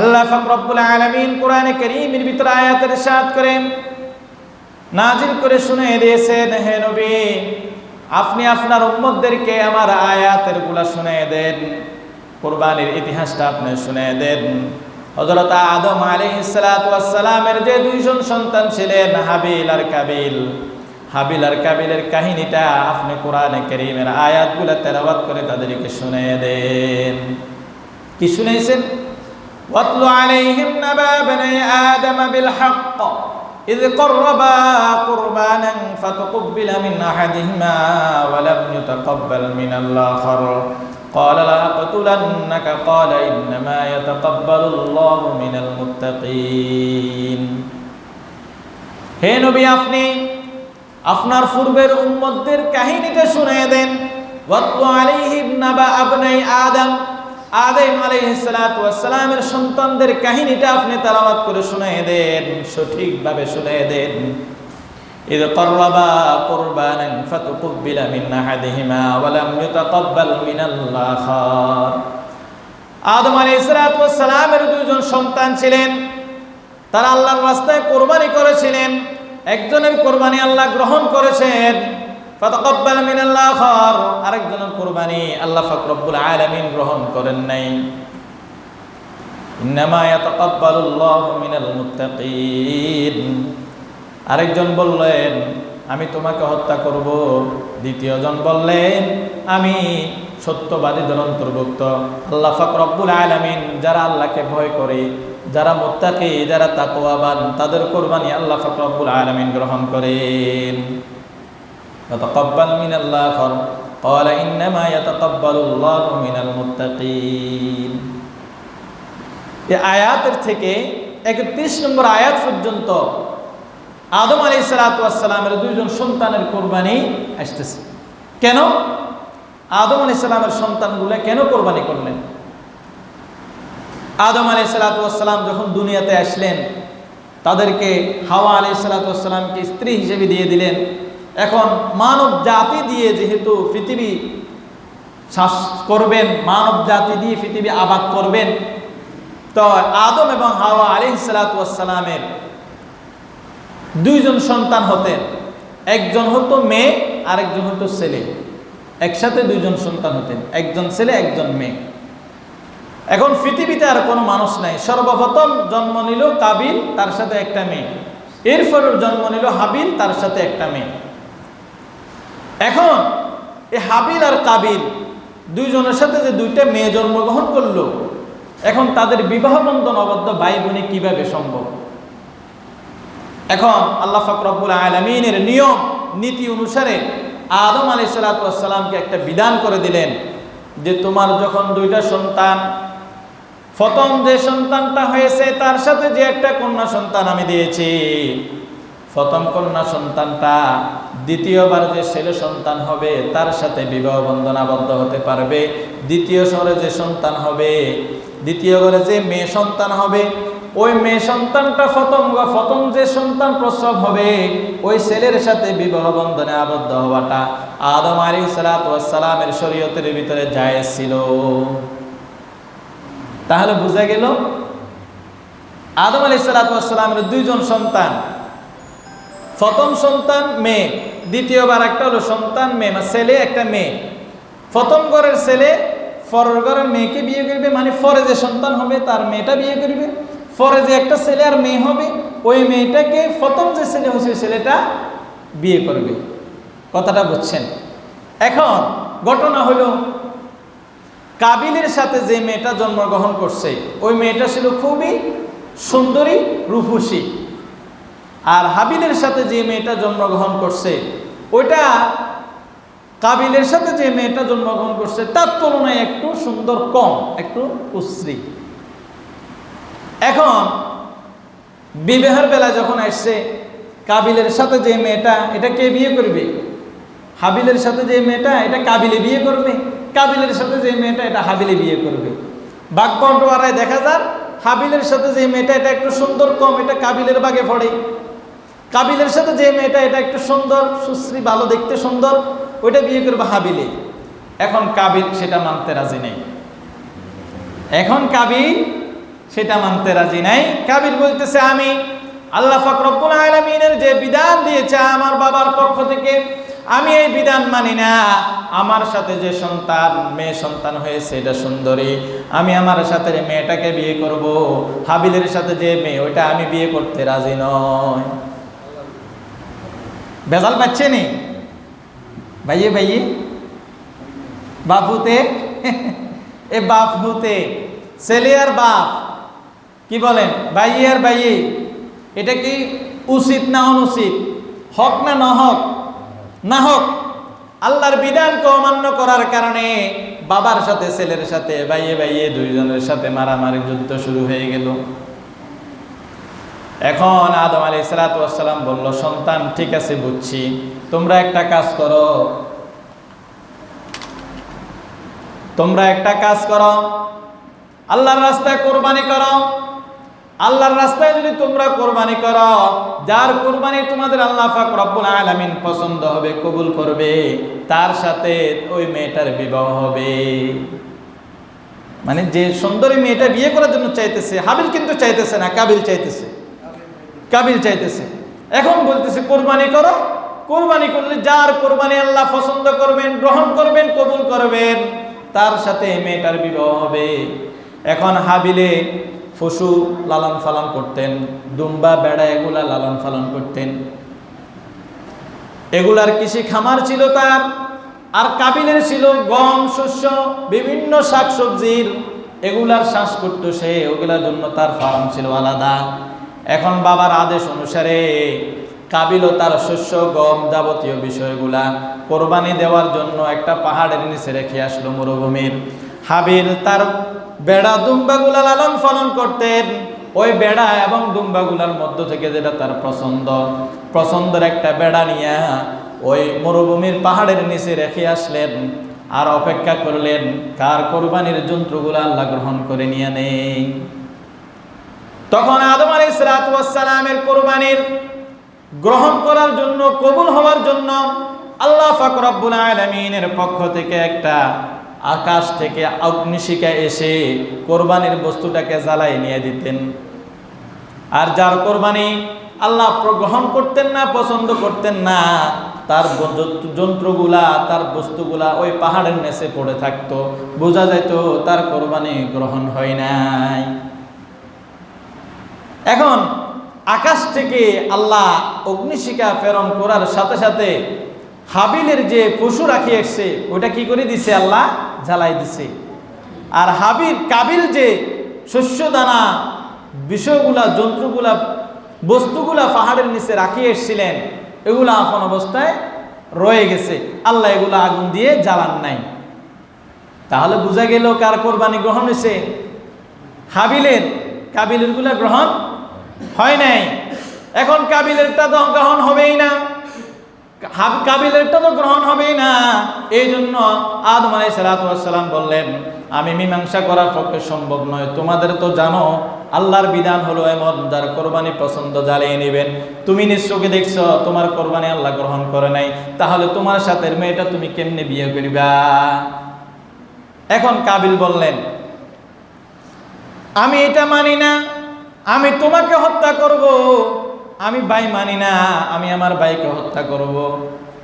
আল্লাহ পাক রব্বুল আলামিন কোরআনে কারীমের ভিতরে আয়াতের ইরশাদ করেন, নাজিল করে শুনিয়ে দিয়েছেন, হে নবী আপনি আপনার উম্মতদেরকে আমার আয়াতের গুলা শুনিয়ে দেন, কুরবানির ইতিহাসটা আপনি শুনিয়ে দেন। হযরত আদম আলাইহিস সালাতু ওয়াস সালামের যে দুইজন সন্তান ছিলেন, হাবিল আর কাবিল, হাবিল আর কাবিলের কাহিনীটা আপনি কোরআনে কারীমের আয়াতগুলো তেলাওয়াত করে তাদেরকে শুনিয়ে দেন। কি শুনাইছেন? ওয়াতলু আলাইহিম নাবা বনি আদম বিল হক إذ قربا قربانا فتقبل من أحدهما ولم يتقبل من الآخر قال لأقتلنك قال إنما يتقبل الله من المتقين। হে নবী আপনি আপনার পূর্বের উম্মতদের কাহিনীটা শুনিয়ে দেন। ওয়াতলু আলাইহিম নাবা আবনাই আদম, আদম আলাইহিস সালাতু ওয়াস সালামের সন্তানদের কাহিনীটা আপনি তেলাওয়াত করে শুনিয়ে দেন, সঠিকভাবে শুনিয়ে দেন। ইয কররাবা কুরবানান ফাতুকুব্বিলা মিন আহাদিহিমা ওয়া লাম ইউতাকাব্বাল মিনাল আখার। আদম আলাইহিস সালাতু ওয়াস সালামের দুইজন সন্তান ছিলেন, তারা আল্লাহর রাস্তায় কুরবানি করেছিলেন। একজনের কুরবানি আল্লাহ গ্রহণ করেছেন, ফাতাকাব্বাল মিনাল আখার, আরেকজনের কুরবানি আল্লাহ পাক রব্বুল আলামিন গ্রহণ করেন নাই। ইন্নামা ইয়াতাকাব্বালুল্লাহু মিনাল মুত্তাকিন। আরেকজন বললেন আমি তোমাকে হত্যা করব, দ্বিতীয়জন বললেন আমি সত্যবাদীদের অন্তর্ভুক্ত। আল্লাহ পাক রব্বুল আলামিন যারা আল্লাহকে ভয় করে, যারা মুত্তাকি, যারা তাকওয়াবান, তাদের কুরবানি আল্লাহ পাক রব্বুল আলামিন গ্রহণ করেন। يتقبل من الآخر قال إنما يتقبل الله من المتقين। এই আয়াতের থেকে 31 নম্বর আয়াত পর্যন্ত আদম আলাইহিস সালাতু ওয়াস সালামের দুইজন সন্তানের কুরবানি আসতেছে। কেন আদম আলাইহিস সালামের সন্তানগুলো কেন কুরবানি করলেন? আদম আলাইহিস সালাতু ওয়াস সালাম যখন দুনিয়াতে আসলেন, তাদেরকে হাওয়া আলাইহিস সালাতু ওয়াস সালামকে স্ত্রী হিসেবে দিয়ে দিলেন। এখন মানব জাতি দিয়ে যেহেতু পৃথিবী শ্বাস করবেন, মানব জাতি দিয়ে পৃথিবী আবাদ করবেন, তো আদম এবং হাওয়া আলাইহিস সালাতু ওয়াস সালামের দুইজন সন্তান হতেন। একজন হতো মেয়ে, আরেকজন হতো ছেলে। একসাথে দুইজন সন্তান হতেন, একজন ছেলে একজন মেয়ে। এখন পৃথিবীতে আর কোনো মানুষ নাই। সর্বপ্রথম জন্ম নিল কাবিল, তার সাথে একটা মেয়ে। এরপর জন্ম নিল হাবিল, তার সাথে একটা মেয়ে। এখন এই হাবিল আর কাবিল দুইজনের সাথে যে দুইটা মেয়ে জন্মগ্রহণ করলো, এখন তাদের বিবাহ বন্ধন আবদ্ধ ভাই বোনে কিভাবে সম্ভব? এখন আল্লাহ পাক রব্বুল আলামিনের নিয়ম নীতি অনুসারে আদম আলাইহিস সালাতু ওয়াস সালামকে একটা বিধান করে দিলেন যে তোমার যখন দুইটা সন্তান, প্রথম যে সন্তানটা হয়েছে তার সাথে যে একটা কন্যা সন্তান আমি দিয়েছি, প্রথম কন্যা সন্তানটা দ্বিতীয়বার যে ছেলে সন্তান হবে তার সাথে বিবাহ বন্ধন আবদ্ধ হতে পারবে। দ্বিতীয় ঘরে যে সন্তান হবে, দ্বিতীয় ঘরে যে মেয়ে সন্তান হবে, ওই মেয়ে সন্তানটা প্রথম যে সন্তান প্রসব হবে ওই ছেলের সাথে বিবাহ বন্ধনে আবদ্ধ হওয়াটা আদম আলাইহিস সালাতু ওয়াস সালামের শরীয়তের ভিতরে জায়েজ ছিল। তাহলে বোঝা গেল আদম আলাইহিস সালাতু ওয়াস সালামের দুইজন সন্তান, প্রথম সন্তান মেয়ে, দ্বিতীয়বার একটা হলো সন্তান মেয়ে, ছেলে একটা মেয়ে। প্রথম ঘরের ছেলে পরের ঘরের মেয়েকে বিয়ে করবে, মানে পরে যে সন্তান হবে তার মেয়েটা বিয়ে করবে। পরে যে একটা ছেলে আর মেয়ে হবে ওই মেয়েটাকে প্রথম যে ছেলে হয়েছে ছেলেটা বিয়ে করবে। কথাটা বুঝছেন? এখন ঘটনা হলো কাবিলের সাথে যে মেয়েটা জন্মগ্রহণ করছে ওই মেয়েটা ছিল খুবই সুন্দরী, রূপসী। আর হাবিলের সাথে যে মেয়েটা জন্মগ্রহণ করছে ওইটা কাবিলের সাথে যে মেয়েটা জন্মগ্রহণ করছে তার তুলনায় একটু সুন্দর কম, একটু কুশ্রী। এখন বিবাহের বেলা যখন আসছে কাবিলের সাথে যে মেয়েটা, এটা কে বিয়ে করবে? হাবিলের সাথে যে মেয়েটা এটা কাবিলে বিয়ে করবে, কাবিলের সাথে যে মেয়েটা এটা হাবিলে বিয়ে করবে। বাগবন্টুয়ারায় দেখা যায় হাবিলের সাথে যে মেয়েটা এটা একটু সুন্দর কম, এটা কাবিলের বাগে পড়ে। কাবিলের সাথে যে মেয়েটা এটা একটু সুন্দর, সুশ্রী, ভালো দেখতে সুন্দর, ওইটা বিয়ে করবে হাবিলে। এখন কাবিল সেটা মানতে রাজি নেই। এখন কাবিল সেটা মানতে রাজি নাই। কাবিল বলতেছে আমি আল্লাহ পাক রব্বুল আলামিনের যে বিধান দিয়েছে আমার বাবার পক্ষ থেকে, আমি এই বিধান মানি না। আমার সাথে যে সন্তান মেয়ে সন্তান হয়েছে এটা সুন্দরী, আমি আমার সাথে মেয়েটাকে বিয়ে করব। হাবিলের সাথে যে মেয়ে ওইটা আমি বিয়ে করতে রাজি নয়। বেজাল পাচ্ছে নি ভাইয়ে ভাইয়ে বাপুতে এ বাপ হুতে ছেলে আর বাপ কি বলেন, ভাইয়ে আর ভাইয়ে, এটা কি উচিত না অনুচিত, হক না নহক? না হক। আল্লাহর বিধানকে অমান্য করার কারণে বাবার সাথে ছেলের সাথে ভাইয়ে ভাইয়ে দুইজনের সাথে মারামারি যুদ্ধ শুরু হয়ে গেল। এখন আদম আলাইহিস সালাতু ওয়াস সালাম বলল, সন্তান ঠিক আছে বুঝছি, তোমরা একটা কাজ করো, আল্লাহর রাস্তায় কোরবানি করো। আল্লাহর রাস্তায় যদি তোমরা কোরবানি করো, যার কোরবানি তোমাদের আল্লাহ পাক রব্বুল আলামিন পছন্দ হবে, কবুল করবে, তার সাথে ওই মেয়েটার বিবাহ হবে। মানে যে সুন্দরী মেয়েটা বিয়ে করার জন্য চাইতেছে, হাবিল কিন্তু চাইতেছে না, কাবিল চাইতেছে। এখন বলতেছে কোরবানি করো, কোরবানি করলে যার কোরবানি আল্লাহ পছন্দ করবেন, গ্রহণ করবেন, কবুল করবেন, তার সাথে মেয়েটার বিবাহ হবে। এখন হাবিলে পশু লালন পালন করতেন, দুম্বা বেড়া এগুলা লালন পালন করতেন, এগুলার কৃষি খামার ছিল তার। আর কাবিলের ছিল গম, শস্য, বিভিন্ন শাকসবজির, এগুলার চাষ করতো সে, ওগুলার জন্য তার ফার্ম ছিল আলাদা। এখন বাবার আদেশ অনুসারে কাবিলও তার শস্য, গম, যাবতীয় বিষয়গুলা কোরবানি দেওয়ার জন্য একটা পাহাড়ের নিচে রেখে আসলো, মরুভূমির। হাবিল তার বেড়া দুম্বাগুলা লালন পালন করতেন। ওই বেড়া এবং দুম্বাগুলার মধ্য থেকে যেটা তার পছন্দের একটা বেড়া নিয়ে ওই মরুভূমির পাহাড়ের নিচে রেখে আসলেন, আর অপেক্ষা করলেন কার কোরবানির যন্ত্রগুলো আল্লাহ গ্রহণ করে নিয়ে নেই। তখন আদম আলাইহিস সালাতু ওয়াস সালামের কোরবানির গ্রহণ করার জন্য, কবুল হওয়ার জন্য আল্লাহ পাক রব্বুল আলামিনের পক্ষ থেকে একটা আকাশ থেকে অগ্নিশিখা এসে কোরবানির বস্তুটাকে জ্বালাই নিয়ে দিতেন। আর যার কোরবানি আল্লাহ গ্রহণ করতেন না, পছন্দ করতেন না, তার যন্ত্রগুলা, তার বস্তুগুলা ওই পাহাড়ের নিচে পড়ে থাকতো, বোঝা যেত তার কোরবানি গ্রহণ হয় নাই। এখন আকাশ থেকে আল্লাহ অগ্নিশিখা প্রেরণ করার সাথে সাথে হাবিলের যে পশু রাখি এসছে ওটা কি করে দিছে, আল্লাহ জ্বালাই দিছে। আর কাবিল যে শস্য দানা বিষয়গুলা, যন্ত্রগুলা, বস্তুগুলা পাহাড়ের নিচে রাখিয়ে এসছিলেন, এগুলা আপন অবস্থায় রয়ে গেছে, আল্লাহ এগুলা আগুন দিয়ে জ্বালান নাই। তাহলে বোঝা গেল কার কোরবানি গ্রহণ হয়েছে, হাবিলের। কাবিলের গুলা গ্রহণ হয় নাই। এখন কাবিলেরটা তো গ্রহণ হবেই না, কাবিলেরটা তো গ্রহণ হবেই না। এই জন্য আদম আলাইহিস সালাতু ওয়াস সালাম বললেন, আমি মীমাংসা করার পক্ষে সম্ভব নয়, তোমাদের তো জানো আল্লাহর বিধান হলো এমন, যার কোরবানি পছন্দ জ্বালিয়ে নেবেন। তুমি নিশ্চয়ই দেখছো তোমার কোরবানি আল্লাহ গ্রহণ করে নাই, তাহলে তোমার সাথে মেয়েটা তুমি কেমনে বিয়ে করিবা? এখন কাবিল বললেন, আমি এটা মানি না, আমি তোমাকে হত্যা করব। আমি ভাই মানি না, আমি আমার ভাইকে হত্যা করব।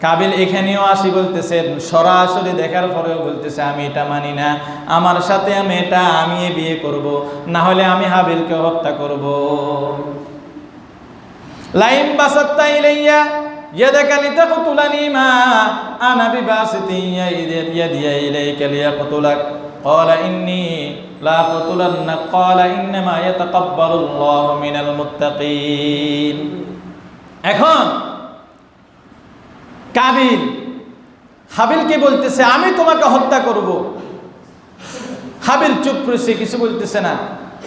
কাবিল এখানেও আসি বলতেছেন, সরাসরি দেখার পরেও বলতেছে আমি এটা মানি না, আমার সাথে আমি বিয়ে করব, না হলে আমি হাবিলকে হত্যা করব। লাইম বাসাত্তা ইলাইয়া ইয়াদাকা লিতাকতুলানি মা আনা বিবাসিতি ইয়াদিয়া ইলাইকা লিয়াকতুলাক ক্বালা ইন্নী লা আকতুলান্নাক ক্বালা ইন্নামা ইয়াতাকাব্বালুল্লাহু মিনাল মুত্তাকিন। এখন কাবিল হাবিলকে বলতেছে আমি তোমাকে হত্যা করব। হাবিল চুপ করেছে, কিছু বলতেছে না।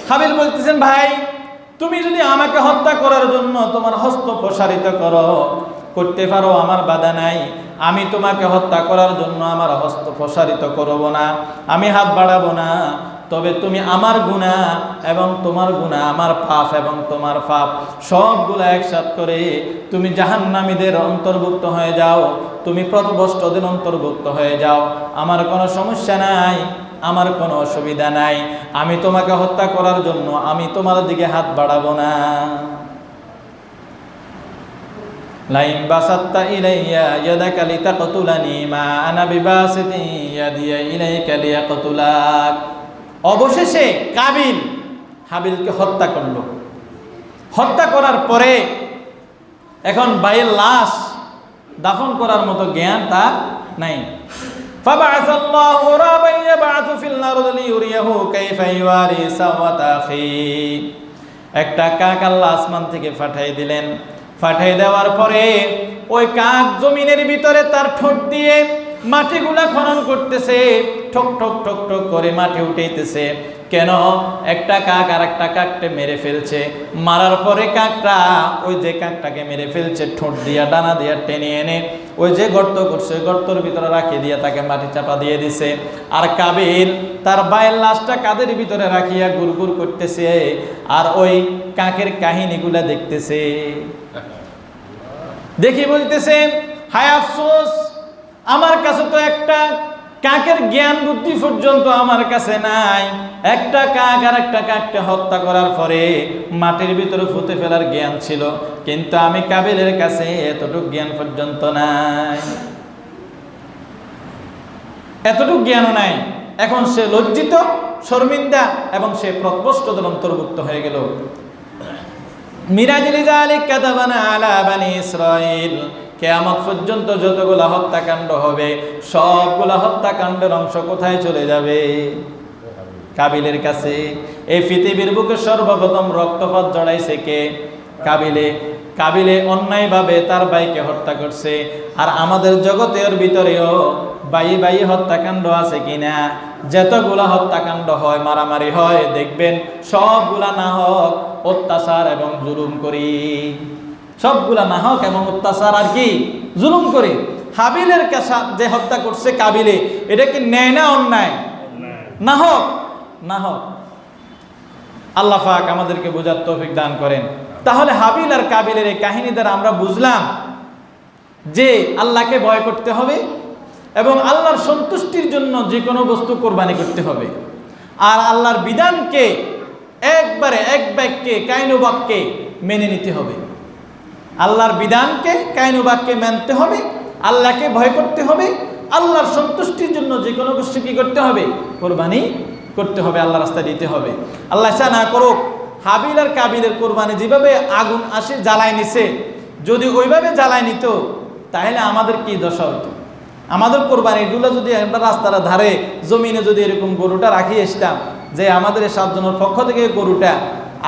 হাবিল বলতেছেন, ভাই তুমি যদি আমাকে হত্যা করার জন্য তোমার হস্ত প্রসারিত করতে পারো, আমার বাধা নাই। আমি তোমাকে হত্যা করার জন্য আমার হস্ত প্রসারিত করব না, আমি হাত বাড়াবো না। তবে তুমি আমার গুনাহ এবং তোমার গুনাহ, আমার পাপ এবং তোমার পাপ সবগুলা একসাথ করে তুমি জাহান্নামীদের অন্তর্ভুক্ত হয়ে যাও, তুমি পথভ্রষ্টদের অন্তর্ভুক্ত হয়ে যাও, আমার কোনো সমস্যা নাই। আমার কোনো অসুবিধা নাই, আমি তোমাকে হত্যা করার জন্য আমি তোমার দিকে হাত বাড়াবো না। লাইন বাসাত্তা ইলাইয়া ইয়াদাকা লিতাকতুলানি মা আনা বিবাসিতি ইয়াদিয়া ইলাইকা লিয়াকতুলাক। অবশেষে কাবিল হাবিলকে হত্যা করলো। হত্যা করার পরে এখন ভাইয়ের লাশ দাফন করার মতো জ্ঞান তার নাই। ফাবাআসাল্লাহু রাবান ইয়াবআসু ফিল আরদি লিইউরিয়াহু কাইফা ইওয়ারি সাওয়াতা আখি। একটা কাক আল্লাহ আসমান থেকে পাঠিয়ে দিলেন। পাঠিয়ে দেওয়ার পরে ওই কাক জমিনের ভিতরে তার ঠোঁট দিয়ে মাটিগুলা খনন করতেছে, ঠক ঠক ঠক ঠক করে মাটি উঠাইতেছে। কেন? একটা কাক আর একটা কাককে মেরে ফেলছে। মারার পরে কাকটা ওই যে কাকটাকে মেরে ফেলছে ঠোঁট দিয়া ডানা দিয়া টেনে এনে ওই যে গর্ত করছে ওই গর্তর ভিতরে রাখি দিয়া তাকে মাটি চাপা দিয়ে দিছে। আর কাবিল তার ভাইয়ের লাশটা কাদের ভিতরে রাখিয়া গুড়গুড় করতেছে আর ওই কাকের কাহিনীগুলা দেখতেছে। দেখি বলতেছে, হায় আফসোস, আমার কাছে তো একটা কাকের জ্ঞান বুদ্ধি পর্যন্ত আমার কাছে নাই। একটা কাক আর একটা কাককে হত্যা করার পরে মাটির ভিতরে ফুতে ফেলার জ্ঞান ছিল, কিন্তু আমি কাবিলের কাছে এতটুকু জ্ঞান পর্যন্ত নাই, এতটুকু জ্ঞানও নাই। এখন সে লজ্জিত, শর্মিন্দা এবং সে প্রকৃষ্টদের অন্তর্ভুক্ত হয়ে গেল। মিরাজিলি যালিক কাতাবানা আলা বানি ইসরাইল। কিয়ামত পর্যন্ত যতগুলা হত্যাকাণ্ড হবে সবগুলা হত্যাকাণ্ডের অংশ কোথায় চলে যাবে? কাবিলের কাছে। এই পৃথিবীর বুকে সর্বপ্রথম রক্তপাত জড়াইছে কে? কাবিলে। কাবিলে অন্যায়ভাবে তার ভাইকে হত্যা করছে। আর আমাদের জগতের ভিতরেও বাই বাই হত্যাকাণ্ড আছে কিনা? যতগুলা হত্যাকাণ্ড হয়, মারামারি হয়, দেখবেন সবগুলা না হোক অত্যাচার এবং জুলুম করি। সবগুলা না হোক এবং অত্যাচার আর কি জুলুম করি। হাবিলের কাছে যে হত্যা করছে কাবিলে, এটা কি ন্যায় না অন্যায়? না হোক না হোক। আল্লাহ পাক আমাদেরকে বোঝার তৌফিক দান করেন। তাহলে হাবিল আর কাবিলের এই কাহিনী দ্বারা আমরা বুঝলাম যে আল্লাহকে ভয় করতে হবে এবং আল্লাহর সন্তুষ্টির জন্য যে কোনো বস্তু কোরবানি করতে হবে। আর আল্লাহর বিধানকে একবারে এক বাক্যে কায়নুবাক্যে মেনে নিতে হবে। আল্লাহর বিধানকে কায়নুবাক্যে মানতে হবে, আল্লাহকে ভয় করতে হবে, আল্লাহর সন্তুষ্টির জন্য যে কোনো কিছু কি করতে হবে? কোরবানি করতে হবে, আল্লাহ রাস্তায় দিতে হবে। আল্লাহ চা না করুক হাবিল আর কাবিলের কোরবানি যেভাবে আগুন আসে জ্বালায় নিছে, যদি ওইভাবে জ্বালায় নিত তাহলে আমাদের কি দশা হতো? আমাদের কোরবানিগুলো যদি আমরা রাস্তার ধারে জমিনে যদি এরকম গরুটা রাখি আসতাম যে আমাদের 7 জনের পক্ষ থেকে গরুটা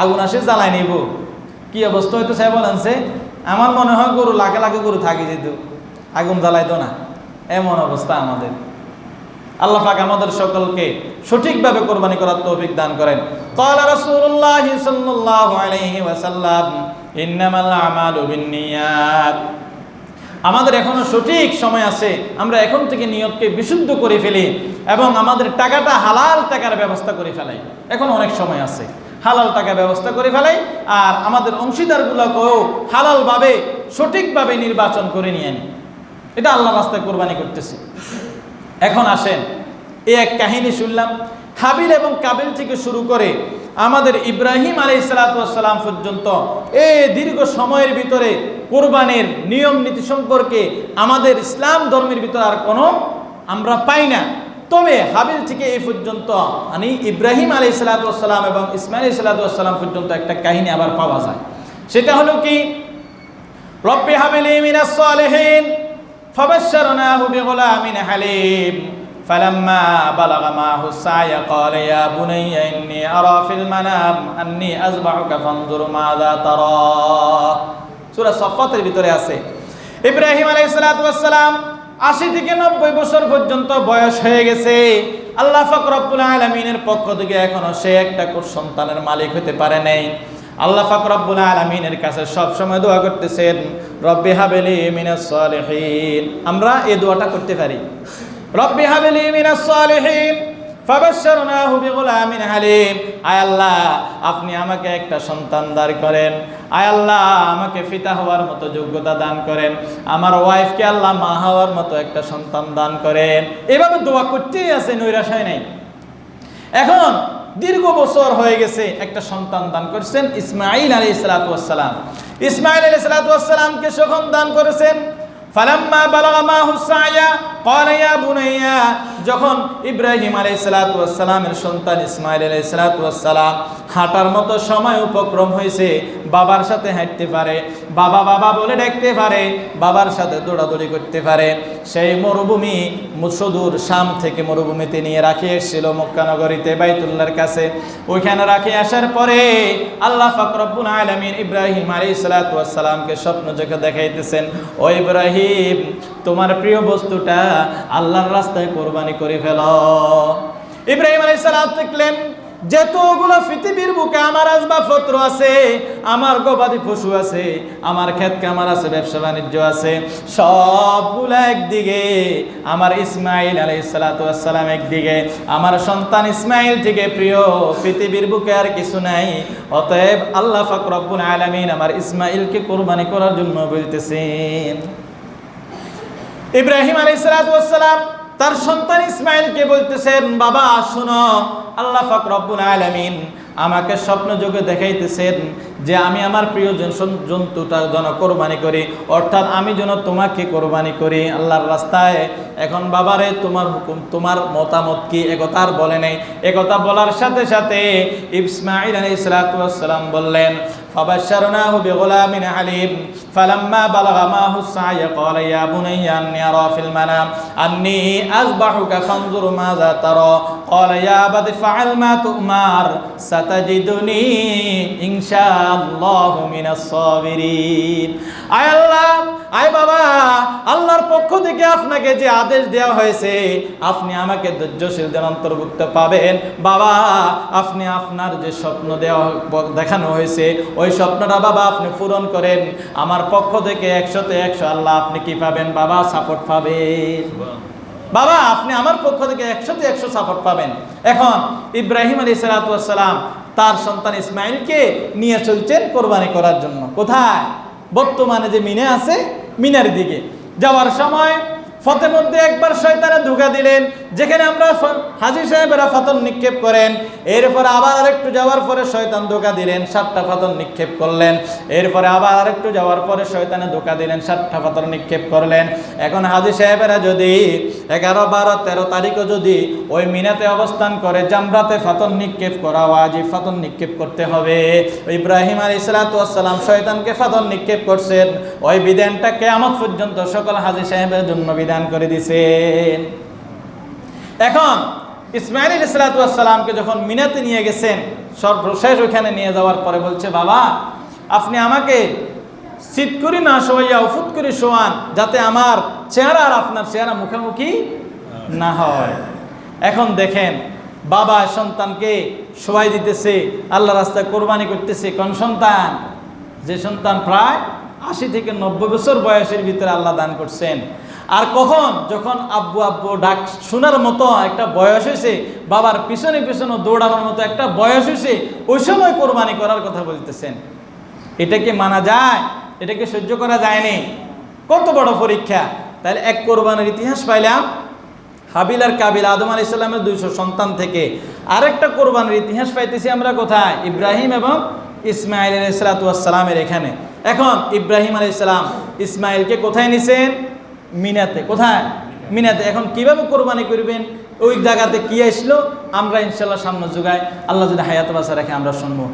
আগুন আসে জ্বালায় নিব, কি অবস্থা হয়তো সাহেব বলেনছে? আমার মনে হয় গরু লাখে লাখে গরু থাকি যেত, আগুন জ্বালাইতো না, এমন অবস্থা আমাদের। আল্লাহ পাক আমাদের সকলকে সঠিকভাবে কোরবানি করার তৌফিক দান করেন। ক্বালা রাসূলুল্লাহ সাল্লাল্লাহু আলাইহি ওয়াসাল্লাম ইন্নামাল আমালু বিন্নিয়াত। আমাদের এখনো সঠিক সময় আছে, আমরা এখন থেকে নিয়তকে বিশুদ্ধ করে ফেলি এবং আমাদের টাকাটা হালাল টাকার ব্যবস্থা করে ফেলাই। এখন অনেক সময় আছে, হালাল টাকা ব্যবস্থা করে ফেলাই আর আমাদের অংশীদারগুলোকেও হালালভাবে সঠিকভাবে নির্বাচন করে নিয়ে আনি। এটা আল্লাহর রাস্তায় কোরবানি করতেছি। এখন আসেন, এই এক কাহিনী শুনলাম হাবিল এবং কাবিল থেকে শুরু করে আমাদের ইব্রাহিম আলাইহিস সালাতু ওয়াস সালাম পর্যন্ত এই দীর্ঘ সময়ের ভিতরে কোরবানির নিয়ম নীতি সম্পর্কে আমাদের ইসলাম ধর্মের ভিতরে আর কোনো আমরা পাই না। তবে হাবিল থেকে এই পর্যন্ত মানে ইব্রাহিম আলাইহিস সালাতু ওয়াস সালাম এবং ইসমাঈল আলাইহিস সালাতু ওয়াস সালাম পর্যন্ত একটা কাহিনী আবার পাওয়া যায়। সেটা হলো কি, রব্বি হাবলি মিনাস সালিহিন ফাবাশশারনাহু বিগুলামিন হালিম ফালাম্মা বালাগা মাহু সায়া ক্বালা ইয়া বুনাইয়া ইন্নী আরা ফিল মানাম আন্নী আযবাহুকা ফানজুর মাযা তারা। সূরা সাফফাতের ভিতরে আছে। ইব্রাহিম আলাইহিস সালাতু ওয়াস সালাম 80 থেকে 90 বছর পর্যন্ত বয়স হয়ে গেছে। আল্লাহ পাক রব্বুল আলামিনের পক্ষ থেকে এখনো সে একটা সন্তানের মালিক হতে পারে নাই। আল্লাহ পাক রব্বুল আলামিনের কাছে সব সময় দোয়া করতেছেন, রব্বি হাবলি মিনাস সালিহিন। আমরা এই দোয়াটা করতে পারি, রব্বি হাবলি মিনাস সালিহিন ফাবাশশারনাহু বিগুলামিন হালিম। আয় আল্লাহ, আপনি আমাকে একটা সন্তান দান করেন। আয় আল্লাহ, আমাকে পিতা হওয়ার মতো যোগ্যতা দান করেন। আমার ওয়াইফকে আল্লাহ মা হওয়ার মতো একটা সন্তান দান করেন। এভাবে দোয়া করতেই আছে, নৈরাশ হয় নাই। এখন দীর্ঘ বছর হয়ে গেছে, একটা সন্তান দান করেছেন ইসমাঈল আলাইহিস সালাতু ওয়াস সালাম। ইসমাঈল আলাইহিস সালাতু ওয়াস সালামকে যখন দান করেছেন, ফালাম্মা বালাগা মাহু সায়া ক্বালা ইয়া বুনাইয়া, যখন ইব্রাহিম আলাইহিস সালাতু ওয়াস সালামের সন্তান ইসমাঈল আলাইহিস সালাতু ওয়াস সালাম হাঁটার মতো সময় উপক্রম হয়েছে, বাবার সাথে হাঁটতে পারে, বাবা বাবা বলে ডাকতে পারে, বাবার সাথে দৌড়াদৌড়ি করতে পারে, সেই মরুভূমি সুদূর শাম থেকে মরুভূমিতে নিয়ে রাখে এসেছিল মক্কা নগরীতে বাইতুল্লাহর কাছে। ওইখানে রাখে আসার পরে আল্লাহ পাক রব্বুল আলামিন ইব্রাহিম আলাইহিস সালাতু ওয়াস সালামকে স্বপ্ন চোখে দেখাইতেছেন, ও ইব্রাহিম, তোমার প্রিয় বস্তুটা আল্লাহর রাস্তায় কোরবানি করে ফেলো। ইব্রাহিম আলাইহিস সালাম দেখলেন যতগুলো পৃথিবীর বুকে আমার আসবাবপত্র আছে, আমার গবাদি পশু আছে, আমার ক্ষেত কামার আছে, ব্যবসা বাণিজ্য আছে, সবগুলো একদিকে, আমার ইসমাঈল আলাইহিস সালাতু ওয়াস সালাম একদিকে, আমার সন্তান ইসমাঈল থেকে প্রিয় পৃথিবীর বুকে আর কিছু নাই। অতএব আল্লাহ পাক রব্বুল আলামিন আমার ইসমাঈলকে কোরবানি করার জন্য বলতেছেন। ইব্রাহিম আলাইহিস সালাতু ওয়াস সালাম তার সন্তান ইসমাঈলকে বলতেছেন, বাবা শোনো, আল্লাহ পাক রব্বুল আলামিন আমাকে স্বপ্ন যোগে দেখাইতেছেন যে আমি আমার প্রিয় জন্তুটা যেন কোরবানি করি, অর্থাৎ আমি যেন তোমাকে কোরবানি করি আল্লাহর রাস্তায়। এখন বাবারে, তোমার হুকুম, তোমার মতামত কি? একথা আর বলে নাই। একথা বলার সাথে সাথে ইসমাঈল আলাইহিস সালাতু ওয়াস সালাম বললেন, ফাবাশশারনাহু বিগুলামিন আলিম ফালাম্মা বালাগা মাহু সায়া ক্বালা ইয়া বুনাইয়া আন্নী আরা ফিল মানাম আন্নী আযবাহুকা ফানজুর মাযা তারা ক্বালা ইয়া আবাতি ফাআল মা তুমার সাতাজিদুনি ইনশাআল্লাহু মিনাস সাবিরিন। আয় আল্লাহ, আয় বাবা, আল্লাহর পক্ষ থেকে আপনাকে যে আদেশ দেওয়া হয়েছে, আপনি আমাকে ধৈর্যশীলদের অন্তর্ভুক্ত পাবেন। বাবা, আপনি আপনার যে স্বপ্ন দেখানো হয়েছে, ওই স্বপ্নটা বাবা আপনি পূরণ করেন। আমার পক্ষ থেকে 100তে 100 আল্লাহ আপনি কি পাবেন বাবা? সাপোর্ট পাবেন। বাবা, আপনি আমার পক্ষ থেকে 100তে 100 সাপোর্ট পাবেন। এখন ইব্রাহিম আলাইহিস সালাতু ওয়াস সালাম তার সন্তান ইসমাঈলকে নিয়ে চলছেন কোরবানি করার জন্য। কোথায়? বর্তমানে যে মিনা আছে, মিনার দিকে যাওয়ার সময় ফতের মধ্যে একবার শয়তানে ধোঁকা দিলেন, যেখানে আমরা হাজী সাহেবেরা ফাতন নিক্ষেপ করেন, এরপরে আবার আরেকটু যাওয়ার পরে শয়তান ধোঁকা দিলেন, 7টা ফাতন নিক্ষেপ করলেন। এরপরে আবার আরেকটু যাওয়ার পরে শয়তানে ধোঁকা দিলেন, 7টা ফাতন নিক্ষেপ করলেন। এখন হাজী সাহেবেরা যদি 11, 12, 13 তারিখও যদি ওই মিনাতে অবস্থান করে, জামরাতে ফাতন নিক্ষেপ করা ওয়াজিব, ফাতন নিক্ষেপ করতে হবে। ইব্রাহিম আলাইহিস সালাতু ওয়াস সালাম শয়তানকে ফাতন নিক্ষেপ করছেন, ওই বিধানটা কিয়ামত পর্যন্ত সকল হাজী সাহেবের জন্য বিধান করে দিয়েছেন। এখন ইসমাঈল আলাইহিস সালাতু ওয়াস সালামকে যখন মিনাতে নিয়ে গেছেন, সর্বশেষ ওখানে নিয়ে যাওয়ার পরে বলছে, বাবা আপনি আমাকে সিট করে না শোয়াইয়া উফুত করে শোয়ান, যাতে আমার চেহারা আর আপনার চেহারা মুখোমুখি না হয়। এখন দেখেন, বাবা সন্তানকে শোয়াই দিতেছে, আল্লাহ রাস্তায় কোরবানি করতেছে। কোন সন্তান? যে সন্তান প্রায় 80 থেকে 90 বছর বয়সের ভিতরে আল্লাহ দান করছেন। আর কখন? যখন আব্বু আব্বু ডাক শোনার মতো একটা বয়স হয়েছে, বাবার পিছনে পিছনে দৌড়ানোর মতো একটা বয়স হয়েছে, ওই সময় কোরবানি করার কথা বলতেছেন। এটাকে মানা যায়? এটাকে সহ্য করা যায়নি। কত বড় পরীক্ষা! তাহলে এক কোরবানির ইতিহাস পাইলাম, হাবিল আর কাবিল, আদম আলাইহিস সালামের 200 সন্তান থেকে। আরেকটা কোরবানির ইতিহাস পাইতেছি আমরা কোথায়? ইব্রাহিম এবং ইসমাঈল আলাইহিস সালাতু ওয়াস সালামের এখানে। এখন ইব্রাহিম আলাইহিস সালাম ইসমাঈলকে কোথায় নিছেন? মিনাতে। কোথায়? মিনাতে। এখন কিভাবে কোরবানি করবেন, ওই জায়গাতে কি আসলো, আমরা ইনশাআল্লাহ সামনে যুগায় আল্লাহ যদি হায়াত বাঁচা রাখে আমরা শুনবো।